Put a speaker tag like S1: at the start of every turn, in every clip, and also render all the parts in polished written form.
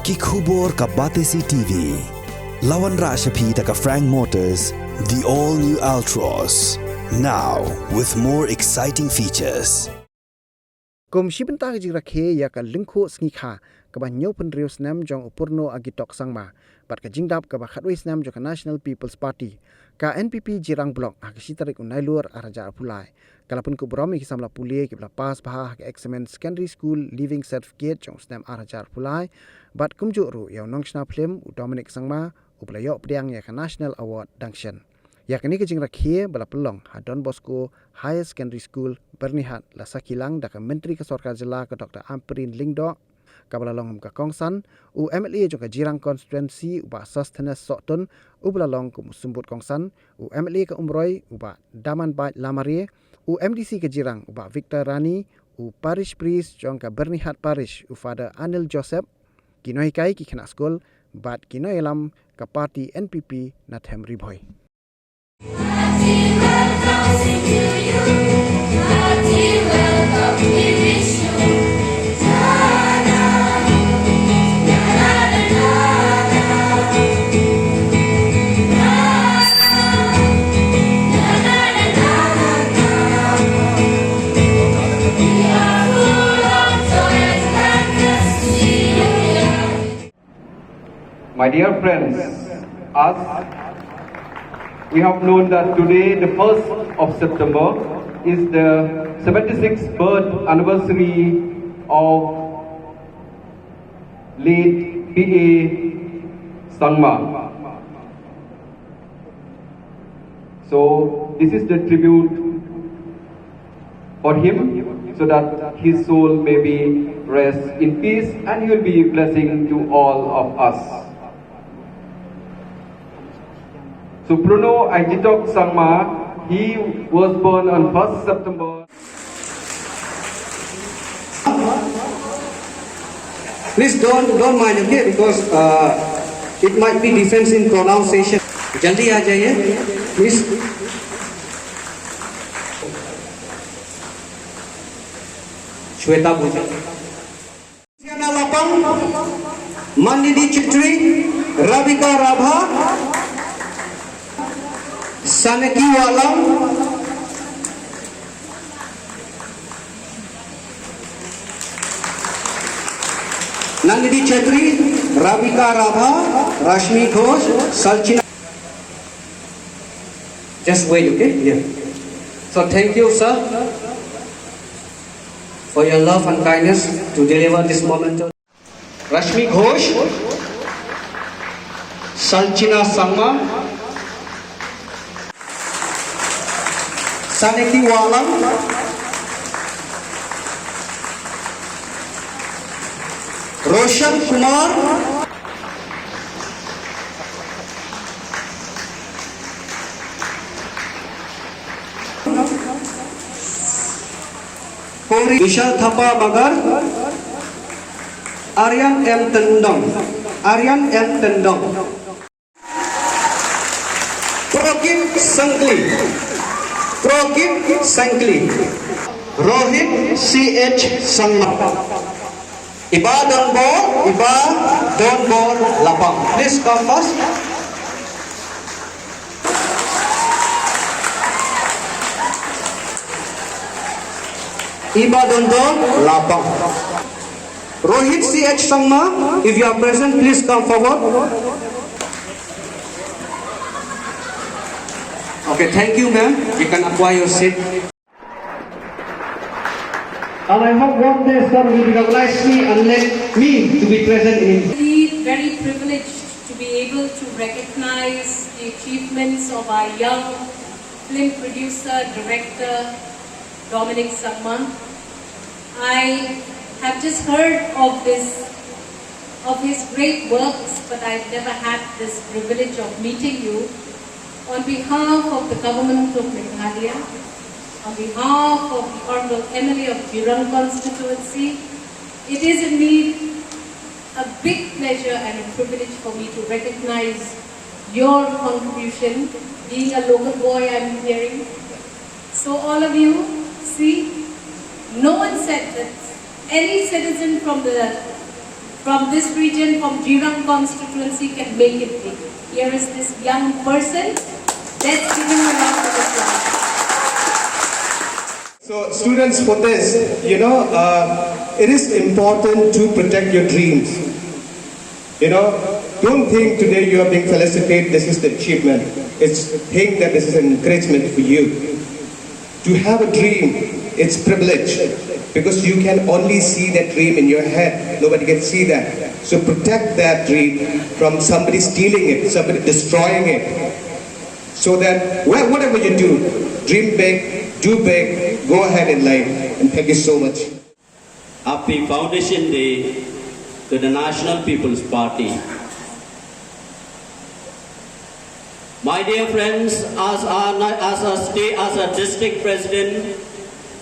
S1: Kikubor ka Batesi TV. Lawan Rashapi taka Frank Motors, the all-new Altros. Now, with more exciting features.
S2: Kum shibenta ji rakhe ya ka lingkho sngi kha ka ba nyo pen rios nam jong Purno agitok Sangma pat ka jingdap ka ba khatwis nam jong National People's Party ka NPP jirang blok ha ki tarik unailur araja pulai kalapun ku Burom ki Samla Pule ki pas bah ka examen secondary school living certificate jong snam araja pulai bat kumju ru ya nongshna film Dominic Sangma uplayo priang ya ka National Award Dangshan ya kini ke jing rakhe bala pelong ha Don Bosco Higher Secondary School Bernihat la sakilang da ka menteri ke Sorkar Jila ke Dr. Amperin Lingdo ka bala long ka Kongsan u MLA jo ka Jirang constituency u ba Sustenance Sotun u bala long ku Musumbut Kongsan u MLA ke Umroi u ba Daman Bai Lamare u MDC ke Jirang u ba Victor Rani u Parish Priest jong ka Bernihat Parish u Father Anil Joseph kinoi kai ki khana skol bat kinoi lam ka party NPP na them riboy.
S3: Happy welcome to you. Happy welcome, we wish you.
S4: My dear friends, we have known that today, the 1st of September, is the 76th birth anniversary of late P.A. Sangma. So this is the tribute for him, so that his soul may be rest in peace and he will be a blessing to all of us. So Purno Ajitok Sangma, he was born on 1st September.
S5: Please don't mind, okay, because it might be difference in pronunciation. Jaldi aa jaiye, please. Shweta Puja. Siana Lapang, Mandidi Chitri, Rabika Rabha, Sngi Walam, Nandini Chetri, Rabika Rabha, Rashmi Ghosh, Salchina. Just wait, okay? Yeah. So thank you, sir, for your love and kindness to deliver this moment. Rashmi Ghosh, Salchina Sangma, Sngi Walam, Roshan Kumar, Vishal Thapa Bagar, Aryan M. Tendong, Progim Sangli, Rohit C.H. Sangma, Iba Don Bor Lapang. Please come first. Iba Don Bor Lapang. Rohit C.H. Sangma, if you are present, please come forward. Okay, thank you, ma'am. You can acquire your seat. And I hope one day sir will recognize me and let me to be present in.
S6: Very privileged to be able to recognize the achievements of our young film producer, director, Dominic Sangma. I have just heard of his great works, but I've never had this privilege of meeting you. On behalf of the government of Meghalaya, on behalf of the Honorable MLA of Burom constituency, it is indeed a big pleasure and a privilege for me to recognize your contribution, being a local boy I'm hearing. So all of you, see, no one said that any citizen from the from this region, from Jirang constituency, can make it big. Here is this young person. Let's give him a round of applause.
S5: So students, for this, it is important to protect your dreams. Don't think today you are being felicitated, this is the achievement. Think that this is an encouragement for you. To have a dream, it's privilege, because you can only see that dream in your head. Nobody can see that. So protect that dream from somebody stealing it, somebody destroying it. So that whatever you do, dream big, do big, go ahead in life. And thank you so much.
S7: Happy Foundation Day to the National People's Party. My dear friends, as a district president,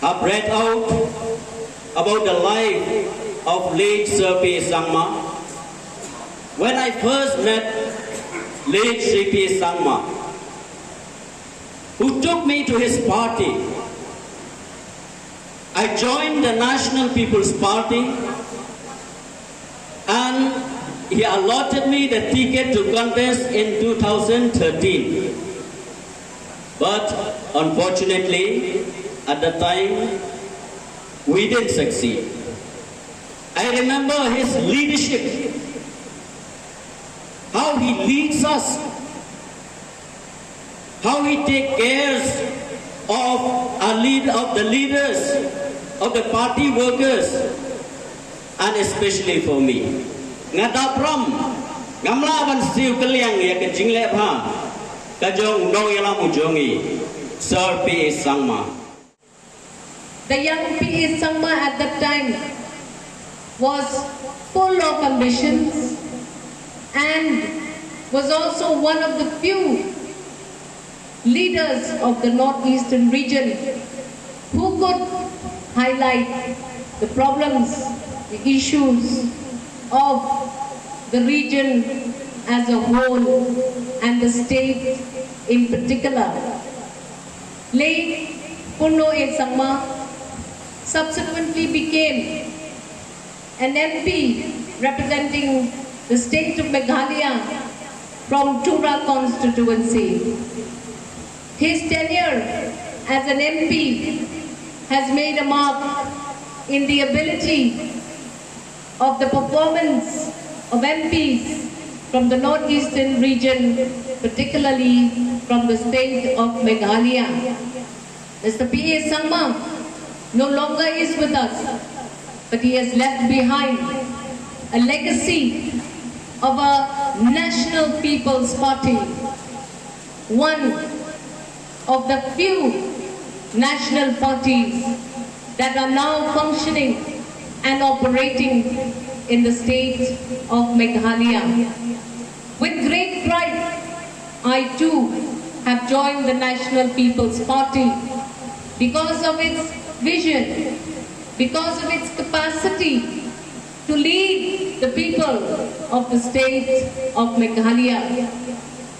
S7: have read out about the life of late Sir P. Sangma. When I first met late Sri P. Sangma, who took me to his party, I joined the National People's Party, and he allotted me the ticket to contest in 2013. But unfortunately, at the time, we didn't succeed. I remember his leadership, how he leads us, how he takes care of the leaders, of the party workers, and especially for me. Ngata prom, ngamla ban siu keliang ya kencing lepha, kajong no yala mujongi, Sir P. Sangma.
S6: The young P. Sangma at that time was full of ambitions and was also one of the few leaders of the northeastern region who could highlight the problems, the issues of the region as a whole and the state in particular. Late Purno Sangma subsequently became an MP representing the state of Meghalaya from Tura constituency. His tenure as an MP has made a mark in the ability of the performance of MPs from the northeastern region, particularly from the state of Meghalaya. Mr. P. Sangma no longer is with us, but he has left behind a legacy of a National People's Party, one of the few national parties that are now functioning and operating in the state of Meghalaya. With great pride, I too have joined the National People's Party because of its vision, because of its capacity to lead the people of the state of Meghalaya.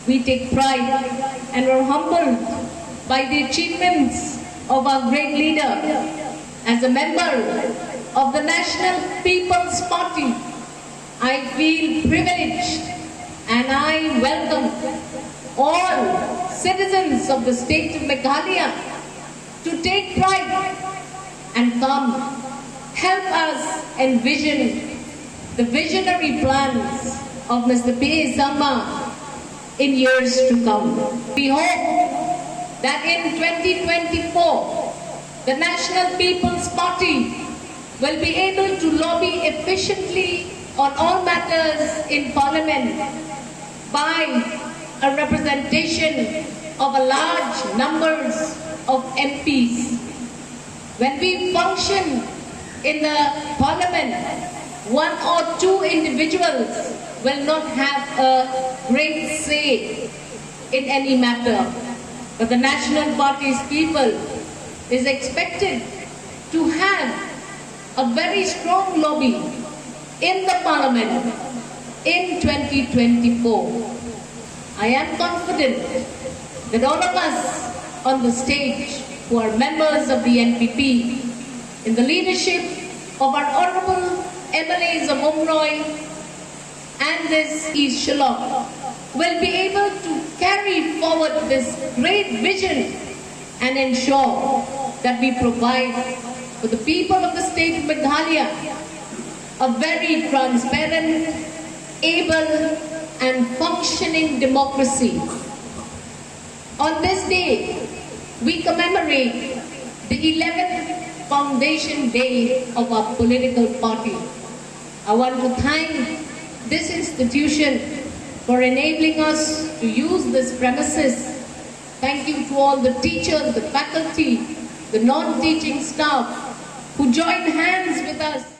S6: We take pride and are humbled by the achievements of our great leader. As a member of the National People's Party, I feel privileged and I welcome all citizens of the state of Meghalaya to take pride and come help us envision the visionary plans of Mr. P. Sangma in years to come. We hope that in 2024, the National People's Party will be able to lobby efficiently on all matters in Parliament by a representation of a large numbers of MPs. When we function in the Parliament, one or two individuals will not have a great say in any matter, but the National Party's people is expected to have a very strong lobby in the Parliament in 2024. I am confident that all of us on the stage who are members of the NPP, in the leadership of our Honorable MLAs of Omroy and this East Shillong will be able to carry forward this great vision and ensure that we provide for the people of the state of Meghalaya a very transparent, able and functioning democracy. On this day, we commemorate the 11th foundation day of our political party. I want to thank this institution for enabling us to use this premises. Thank you to all the teachers, the faculty, the non-teaching staff who joined hands with us